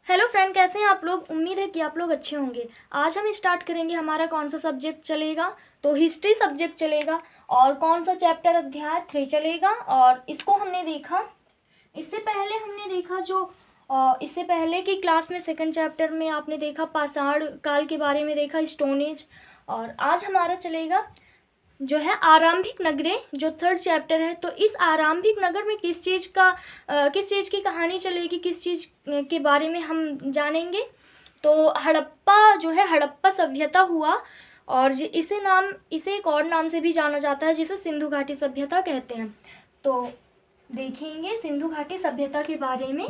Hello friend, कैसे हैं आप लोग। उम्मीद है कि आप लोग अच्छे होंगे। आज हम स्टार्ट करेंगे। हमारा कौन सा सब्जेक्ट चलेगा, तो हिस्ट्री सब्जेक्ट चलेगा। और कौन सा चैप्टर, अध्याय 3 चलेगा। और इसको हमने देखा, इससे पहले हमने देखा जो इससे पहले की क्लास में सेकंड चैप्टर में आपने देखा पाषाण काल के बारे में देखा, स्टोन एज। और आज हमारा चलेगा जो है आरंभिक नगरें, जो थर्ड चैप्टर है। तो इस आरंभिक नगर में किस चीज़ की कहानी चलेगी, किस चीज़ के बारे में हम जानेंगे। तो हड़प्पा जो है, हड़प्पा सभ्यता हुआ। और इसे एक और नाम से भी जाना जाता है, जिसे सिंधु घाटी सभ्यता कहते हैं। तो देखेंगे सिंधु घाटी सभ्यता के बारे में।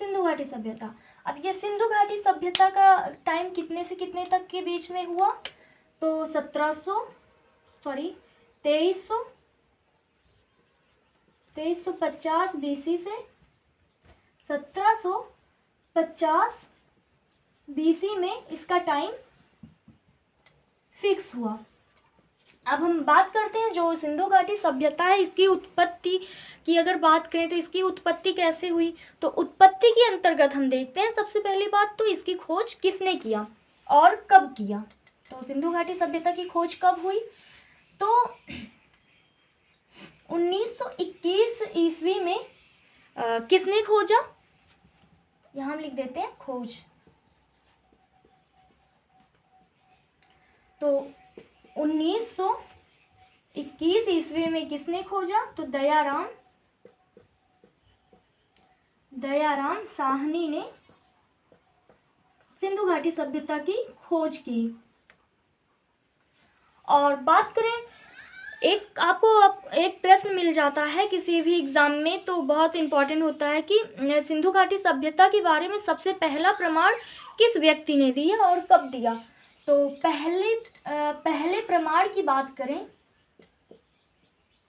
सिंधु घाटी सभ्यता। अब ये सिंधु घाटी सभ्यता का टाइम कितने से कितने तक के बीच में हुआ, तो 2350 बीसी से 1750 बीसी में इसका टाइम फिक्स हुआ। अब हम बात करते हैं जो सिंधु घाटी सभ्यता है, इसकी उत्पत्ति की अगर बात करें तो इसकी उत्पत्ति कैसे हुई। तो उत्पत्ति के अंतर्गत हम देखते हैं सबसे पहली बात तो इसकी खोज किसने किया और कब किया। तो सिंधु घाटी सभ्यता की खोज कब हुई, तो 1921 ईस्वी में किसने खोजा, यहाँ हम लिख देते हैं खोज। तो 1921 ईस्वी में किसने खोजा, तो दयाराम साहनी ने सिंधु घाटी सभ्यता की खोज की। और बात करें, आपको एक प्रश्न मिल जाता है किसी भी एग्जाम में, तो बहुत इंपॉर्टेंट होता है कि सिंधु घाटी सभ्यता के बारे में सबसे पहला प्रमाण किस व्यक्ति ने दिया और कब दिया। तो पहले प्रमाण की बात करें,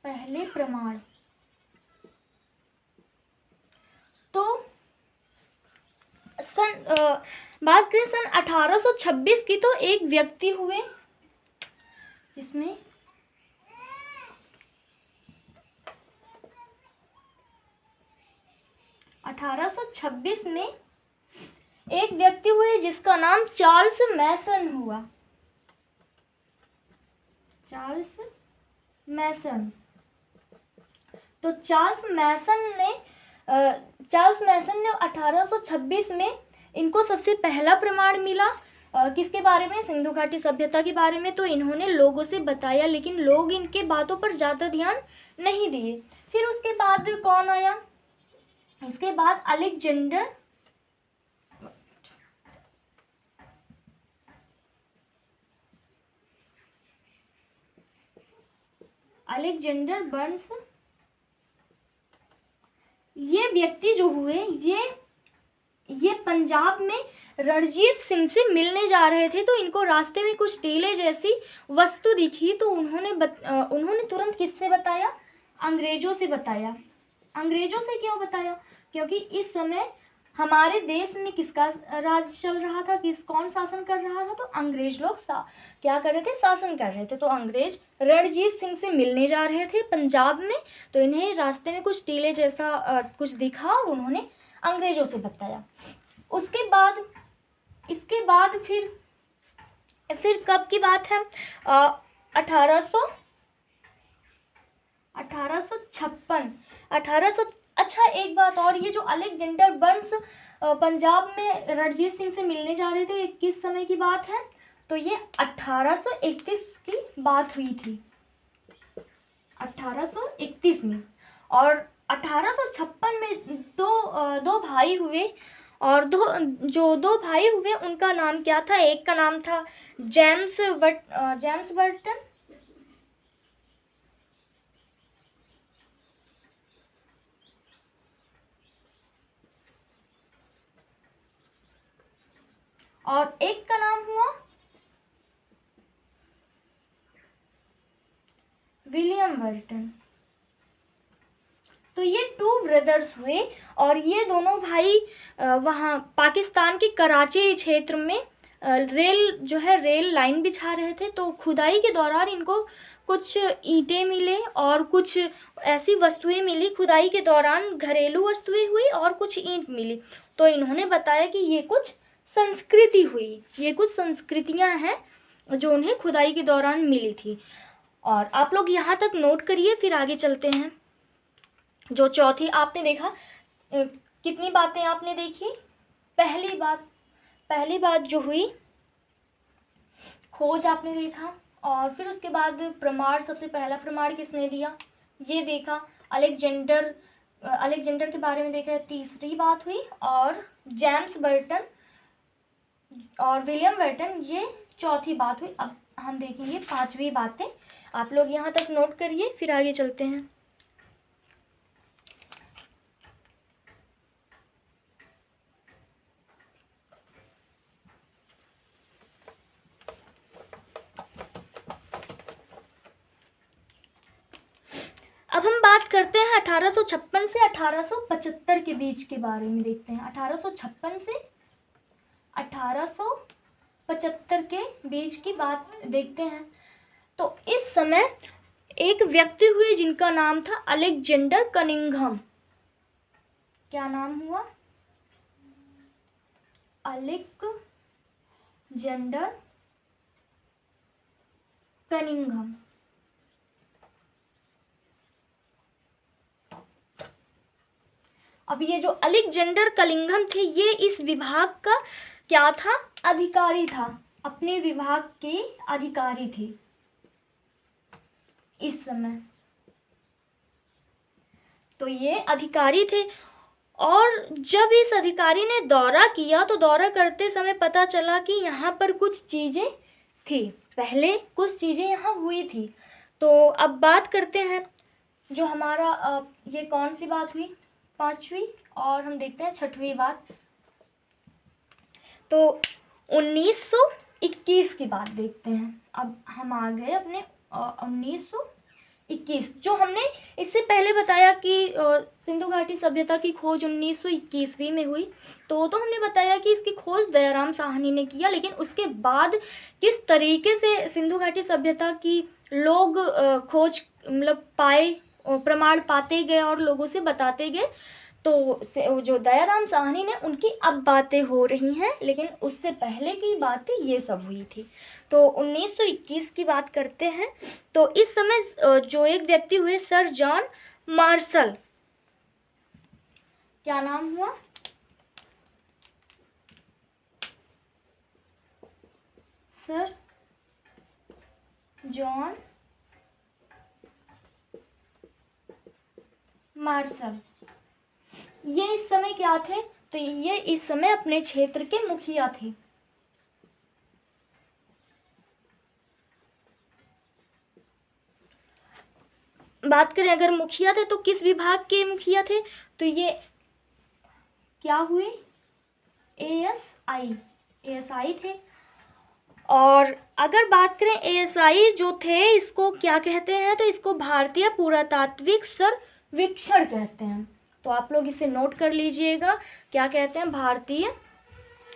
पहले प्रमाण तो बात करें सन 1826 की, तो एक व्यक्ति हुए, इसमें 1826 में एक व्यक्ति हुए जिसका नाम चार्ल्स मैसन हुआ। चार्ल्स मैसन। तो चार्ल्स मैसन ने 1826 में इनको सबसे पहला प्रमाण मिला किसके बारे में, सिंधु घाटी सभ्यता के बारे में। तो इन्होंने लोगों से बताया, लेकिन लोग इनके बातों पर ज़्यादा ध्यान नहीं दिए। फिर उसके बाद कौन आया, इसके बाद अलेक्जेंडर बर्न्स। ये व्यक्ति जो हुए, ये पंजाब में रणजीत सिंह से मिलने जा रहे थे। तो इनको रास्ते में कुछ टीले जैसी वस्तु दिखी, तो उन्होंने तुरंत किससे बताया, अंग्रेजों से बताया। अंग्रेजों से क्यों बताया, क्योंकि इस समय हमारे देश में किसका राज चल रहा था, कौन शासन कर रहा था, तो अंग्रेज लोग क्या कर रहे थे, शासन कर रहे थे। तो अंग्रेज रणजीत सिंह से मिलने जा रहे थे पंजाब में, तो इन्हें रास्ते में कुछ टीले जैसा कुछ दिखा और उन्होंने अंग्रेजों से बताया। इसके बाद फिर कब की बात है, 1856। अच्छा, एक बात और, ये जो अलेक्जेंडर बर्न्स पंजाब में रणजीत सिंह से मिलने जा रहे थे, किस समय की बात है, तो ये 1831 की बात हुई थी, 1831 में। और 1856 में दो भाई हुए, और दो भाई हुए उनका नाम क्या था, एक का नाम था जेम्स बर्टन, और एक का नाम हुआ विलियम बर्टन। तो ये 2 ब्रदर्स हुए, और ये दोनों भाई वहाँ पाकिस्तान के कराची क्षेत्र में रेल जो है रेल लाइन बिछा रहे थे। तो खुदाई के दौरान इनको कुछ ईंटें मिले और कुछ ऐसी वस्तुएं मिली। खुदाई के दौरान घरेलू वस्तुएं हुई और कुछ ईंट मिली। तो इन्होंने बताया कि ये कुछ संस्कृति हुई, ये कुछ संस्कृतियां हैं जो उन्हें खुदाई के दौरान मिली थी। और आप लोग यहाँ तक नोट करिए, फिर आगे चलते हैं। जो चौथी आपने देखा, कितनी बातें आपने देखी। पहली बात जो हुई, खोज आपने देखा। और फिर उसके बाद प्रमाण, सबसे पहला प्रमाण किसने दिया ये देखा। अलेक्जेंडर के बारे में देखा, तीसरी बात हुई। और जेम्स बर्टन और विलियम बर्टन, ये चौथी बात हुई। अब हम देखेंगे पांचवी बातें। आप लोग यहाँ तक नोट करिए, फिर आगे चलते हैं। अब हम बात करते हैं 1856 से 1875 के बीच के बारे में देखते हैं। 1856 से 1875 के बीच की बात देखते हैं। तो इस समय एक व्यक्ति हुए जिनका नाम था अलेक्जेंडर कनिंघम। क्या नाम हुआ? Alexander Cunningham. अब ये जो अलेक्जेंडर कनिंघम थे, ये इस विभाग का क्या था? अधिकारी था। अपने विभाग के अधिकारी थे इस समय। तो ये अधिकारी थे। और जब इस अधिकारी ने दौरा किया तो दौरा करते समय पता चला कि यहाँ पर कुछ चीज़ें थी, पहले कुछ चीज़ें यहाँ हुई थी। तो अब बात करते हैं जो हमारा ये कौन सी बात हुई? पांचवी। और हम देखते हैं छठवीं बात। तो 1921 की बात देखते हैं। अब हम आ गए अपने 1921। जो हमने इससे पहले बताया कि सिंधु घाटी सभ्यता की खोज 1921वीं में हुई। तो हमने बताया कि इसकी खोज दयाराम साहनी ने किया। लेकिन उसके बाद किस तरीके से सिंधु घाटी सभ्यता की लोग खोज मतलब पाए, प्रमाण पाते गए और लोगों से बताते गए। तो जो दयाराम साहनी ने, उनकी अब बातें हो रही हैं, लेकिन उससे पहले की बातें ये सब हुई थी। तो 1921 की बात करते हैं। तो इस समय जो एक व्यक्ति हुए सर जॉन मार्शल। क्या नाम हुआ? Sir John Marshall. ये इस समय क्या थे? तो ये इस समय अपने क्षेत्र के मुखिया थे। बात करें अगर मुखिया थे तो किस विभाग के मुखिया थे? तो ये क्या हुए? एएसआई थे। और अगर बात करें एएसआई जो थे, इसको क्या कहते हैं? तो इसको भारतीय पुरातात्विक सर्वेक्षण कहते हैं। तो आप लोग इसे नोट कर लीजिएगा, क्या कहते हैं?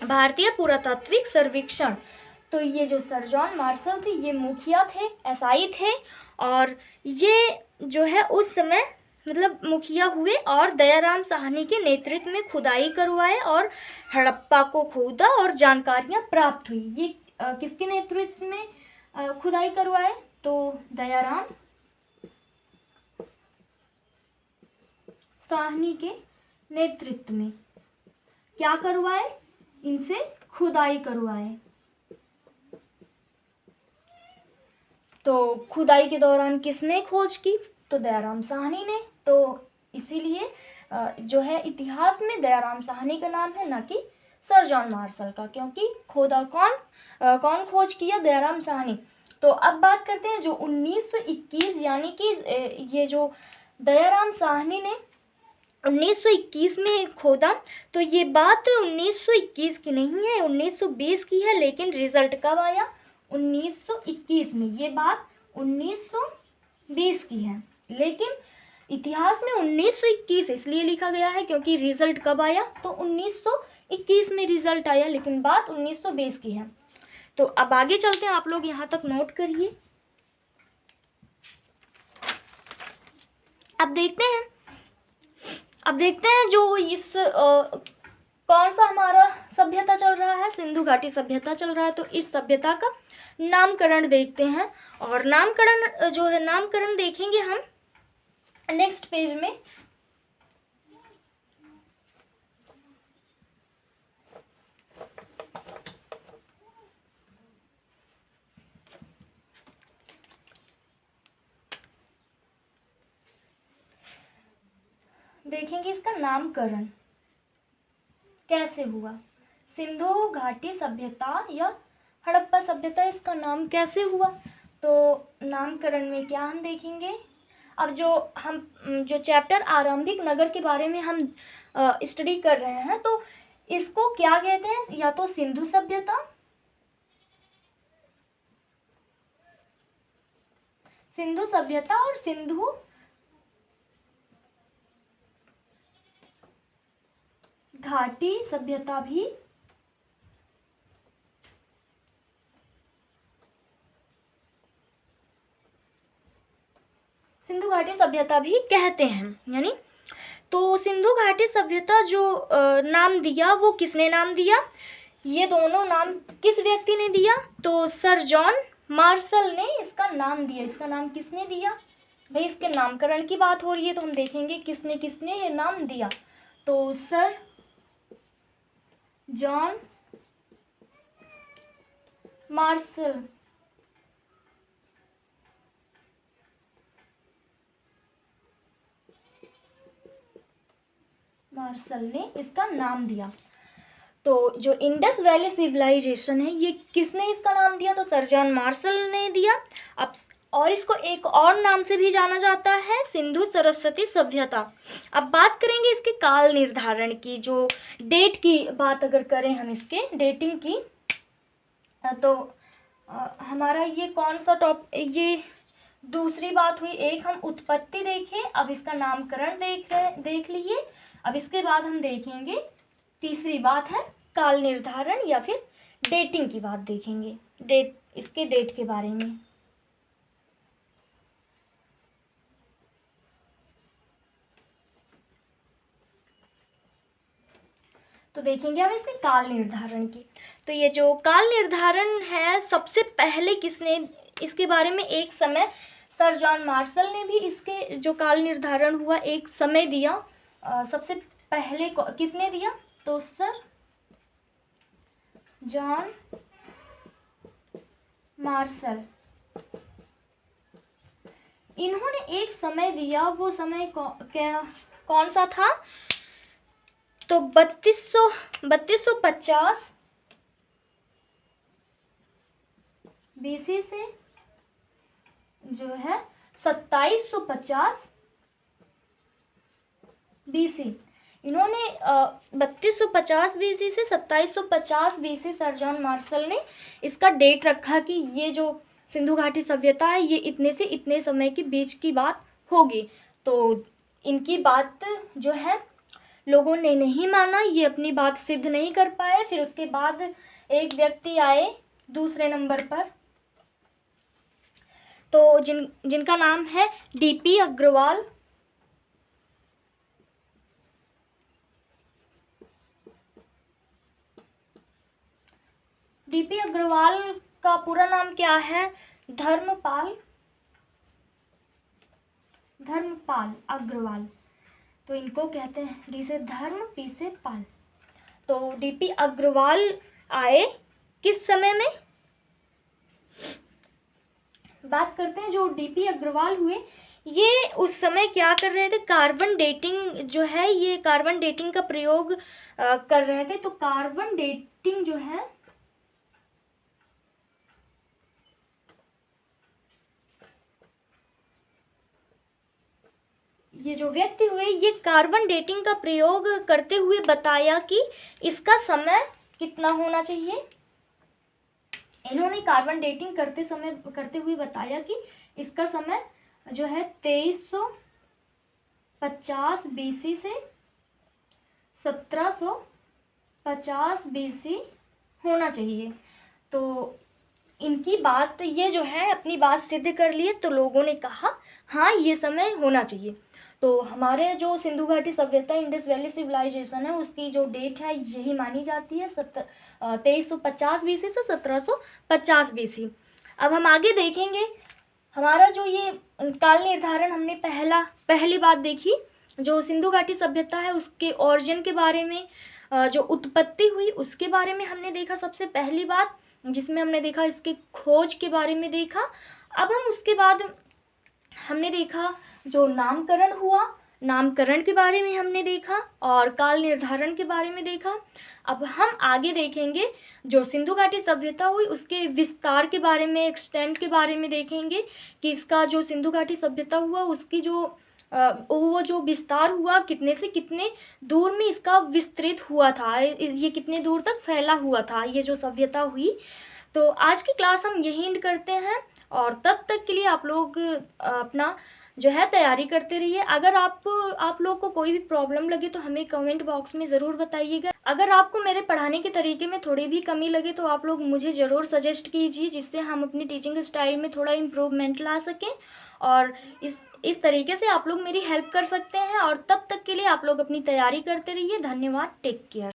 भारतीय पुरातात्विक सर्वेक्षण। तो ये जो सर जॉन मार्शल थे, ये मुखिया थे, एसआई थे। और ये जो है उस समय मतलब मुखिया हुए और दयाराम साहनी के नेतृत्व में खुदाई करवाए और हड़प्पा को खोदा और जानकारियां प्राप्त हुई। ये किसके नेतृत्व में खुदाई करवाए? तो दयाराम साहनी के नेतृत्व में क्या करवाए? इनसे खुदाई करवाए। तो खुदाई के दौरान किसने खोज की? तो दयाराम साहनी ने। तो इसीलिए जो है इतिहास में दयाराम साहनी का नाम है, ना कि सर जॉन मार्शल का, क्योंकि खोदा कौन खोज किया? दयाराम साहनी। तो अब बात करते हैं जो 1921, यानी कि ये जो दयाराम साहनी ने 1921 में खोदा। तो ये बात 1921 की नहीं है, 1920 की है। लेकिन रिजल्ट कब आया? 1921 में। ये बात 1920 की है, लेकिन इतिहास में 1921 इसलिए लिखा गया है क्योंकि रिजल्ट कब आया? तो 1921 में रिजल्ट आया, लेकिन बात 1920 की है। तो अब आगे चलते हैं, आप लोग यहाँ तक नोट करिए। अब देखते हैं जो इस कौन सा हमारा सभ्यता चल रहा है, सिंधु घाटी सभ्यता चल रहा है। तो इस सभ्यता का नामकरण देखते हैं, और नामकरण जो है, नामकरण देखेंगे हम नेक्स्ट पेज में। देखेंगे इसका नामकरण कैसे हुआ, सिंधु घाटी सभ्यता या हड़प्पा सभ्यता, इसका नाम कैसे हुआ। तो नामकरण में क्या हम देखेंगे, अब जो चैप्टर आरंभिक नगर के बारे में हम स्टडी कर रहे हैं, तो इसको क्या कहते हैं, या तो सिंधु सभ्यता, और सिंधु घाटी सभ्यता भी कहते हैं। यानी तो सिंधु घाटी सभ्यता जो नाम दिया, वो किसने नाम दिया, ये दोनों नाम किस व्यक्ति ने दिया, तो सर जॉन मार्शल ने इसका नाम दिया। इसका नाम किसने दिया भाई, इसके नामकरण की बात हो रही है, तो हम देखेंगे किसने किसने ये नाम दिया। तो सर जॉन मार्शल ने इसका नाम दिया। तो जो इंडस वैली सिविलाइजेशन है, ये किसने इसका नाम दिया, तो सर जॉन मार्शल ने दिया। अब और इसको एक और नाम से भी जाना जाता है, सिंधु सरस्वती सभ्यता। अब बात करेंगे इसके काल निर्धारण की, जो डेट की बात अगर करें हम इसके डेटिंग की, तो हमारा ये कौन सा ये दूसरी बात हुई। एक हम उत्पत्ति देखें, अब इसका नामकरण देख लिए। अब इसके बाद हम देखेंगे तीसरी बात है काल निर्धारण या फिर डेटिंग की बात देखेंगे, इसके डेट के बारे में। तो देखेंगे हम इसके काल निर्धारण की। तो ये जो काल निर्धारण है, सबसे पहले किसने इसके बारे में एक समय, सर जॉन मार्शल ने भी इसके जो काल निर्धारण हुआ एक समय दिया। सबसे पहले किसने दिया, तो सर जॉन मार्शल, इन्होंने एक समय दिया। वो समय कौन सा था, तो 3250 बीसी से जो है 2750 बीसी। इन्होंने 3250 बीसी से 2750 बीसी सर जॉन मार्शल ने इसका डेट रखा कि ये जो सिंधु घाटी सभ्यता है, ये इतने से इतने समय के बीच की बात होगी। तो इनकी बात जो है लोगों ने नहीं माना, ये अपनी बात सिद्ध नहीं कर पाए। फिर उसके बाद एक व्यक्ति आए दूसरे नंबर पर, तो जिनका नाम है डीपी अग्रवाल। डीपी अग्रवाल का पूरा नाम क्या है, धर्मपाल अग्रवाल। तो इनको कहते हैं डी से धर्म, पी से पाल। तो डीपी अग्रवाल आए किस समय में, बात करते हैं जो डीपी अग्रवाल हुए, ये उस समय क्या कर रहे थे, कार्बन डेटिंग जो है, ये कार्बन डेटिंग का प्रयोग कर रहे थे। तो कार्बन डेटिंग जो है, ये जो व्यक्ति हुए, ये कार्बन डेटिंग का प्रयोग करते हुए बताया कि इसका समय कितना होना चाहिए। इन्होंने कार्बन डेटिंग करते हुए बताया कि इसका समय जो है 2350 बीसी से 1750 50 BC होना चाहिए। तो इनकी बात, ये जो है अपनी बात सिद्ध कर लिए, तो लोगों ने कहा हाँ ये समय होना चाहिए। तो हमारे जो सिंधु घाटी सभ्यता, इंडस वैली सिविलाइजेशन है, उसकी जो डेट है यही मानी जाती है 2350 BC से 1750 BC। अब हम आगे देखेंगे हमारा जो ये काल निर्धारण, हमने पहली बात देखी जो सिंधु घाटी सभ्यता है उसके ओरिजिन के बारे में, जो उत्पत्ति हुई उसके बारे में हमने देखा सबसे पहली बात, जिसमें हमने देखा इसके खोज के बारे में देखा। अब हम उसके बाद हमने देखा जो नामकरण हुआ, नामकरण के बारे में हमने देखा और काल निर्धारण के बारे में देखा। अब हम आगे देखेंगे जो सिंधु घाटी सभ्यता हुई उसके विस्तार के बारे में, एक्सटेंट के बारे में देखेंगे कि इसका जो सिंधु घाटी सभ्यता हुआ उसकी वो जो विस्तार हुआ कितने से कितने दूर में इसका विस्तृत हुआ था, ये कितने दूर तक फैला हुआ था ये जो सभ्यता हुई। तो आज की क्लास हम यही एंड करते हैं और तब तक के लिए आप लोग अपना जो है तैयारी करते रहिए। अगर आप लोग को कोई भी प्रॉब्लम लगे तो हमें कमेंट बॉक्स में ज़रूर बताइएगा। अगर आपको मेरे पढ़ाने के तरीके में थोड़ी भी कमी लगे तो आप लोग मुझे ज़रूर सजेस्ट कीजिए, जिससे हम अपनी टीचिंग स्टाइल में थोड़ा इम्प्रूवमेंट ला सकें और इस तरीके से आप लोग मेरी हेल्प कर सकते हैं। और तब तक के लिए आप लोग अपनी तैयारी करते रहिए। धन्यवाद, टेक केयर।